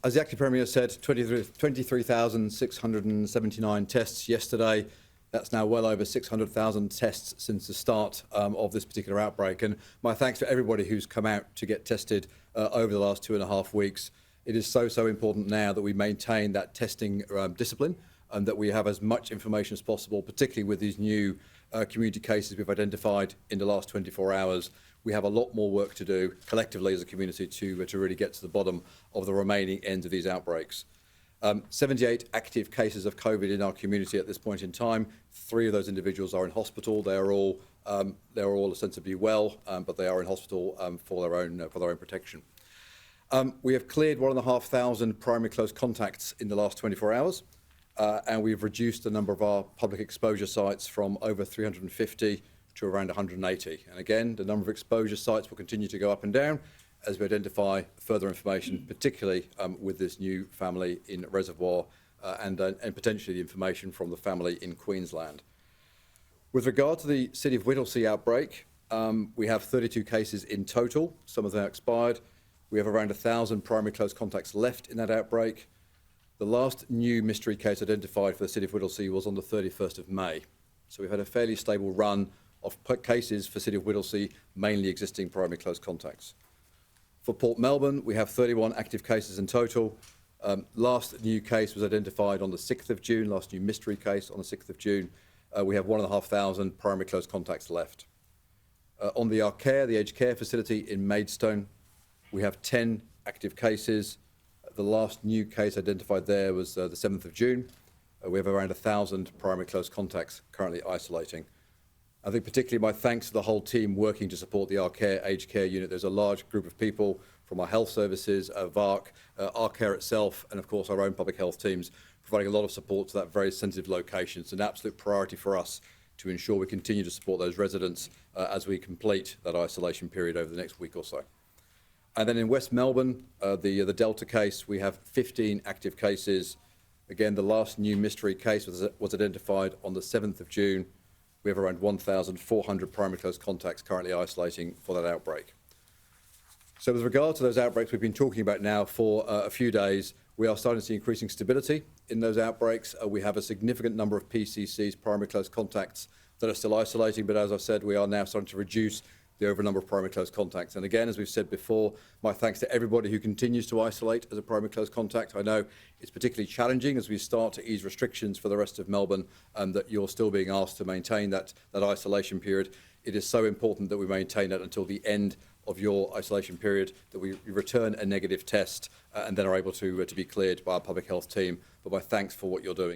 As the Acting Premier said, 23,679 tests yesterday. That's now well over 600,000 tests since the start of this particular outbreak. And my thanks to everybody who's come out to get tested over the last 2.5 weeks. It is so important now that we maintain that testing discipline and that we have as much information as possible, particularly with these new community cases we've identified in the last 24 hours. We have a lot more work to do collectively as a community to really get to the bottom of the remaining ends of these outbreaks. 78 active cases of COVID in our community at this point in time. 3 of those individuals are in hospital. They're all ostensibly well, but they are in hospital for their own protection. We have cleared 1,500 primary close contacts in the last 24 hours, and we've reduced the number of our public exposure sites from over 350 to around 180. And again, the number of exposure sites will continue to go up and down as we identify further information, particularly with this new family in Reservoir and potentially the information from the family in Queensland. With regard to the City of Whittlesea outbreak, we have 32 cases in total. Some of them are expired. We have around 1,000 primary close contacts left in that outbreak. The last new mystery case identified for the City of Whittlesea was on the 31st of May. So we've had a fairly stable run of cases for City of Whittlesea, mainly existing primary close contacts. For Port Melbourne, we have 31 active cases in total. Last new case was identified on the 6th of June, last new mystery case on the 6th of June. We have 1,500 primary close contacts left. On the Arcare, the aged care facility in Maidstone, we have 10 active cases. The last new case identified there was the 7th of June. We have around 1,000 primary close contacts currently isolating. I think particularly my thanks to the whole team working to support the Arcare aged care unit. There's a large group of people from our health services, VARC, Arcare itself, and of course our own public health teams, providing a lot of support to that very sensitive location. It's an absolute priority for us to ensure we continue to support those residents as we complete that isolation period over the next week or so. And then in West Melbourne, the Delta case, we have 15 active cases. Again, the last new mystery case was identified on the 7th of June. We have around 1,400 primary close contacts currently isolating for that outbreak. So with regard to those outbreaks we've been talking about now for a few days, we are starting to see increasing stability in those outbreaks. We have a significant number of PCCs, primary close contacts, that are still isolating, but as I've said, we are now starting to reduce the overall number of primary close contacts. And again, as we've said before, my thanks to everybody who continues to isolate as a primary close contact. I know it's particularly challenging as we start to ease restrictions for the rest of Melbourne, that you're still being asked to maintain that isolation period. It is so important that we maintain that until the end of your isolation period, that we return a negative test and then are able to be cleared by our public health team. But my thanks for what you're doing.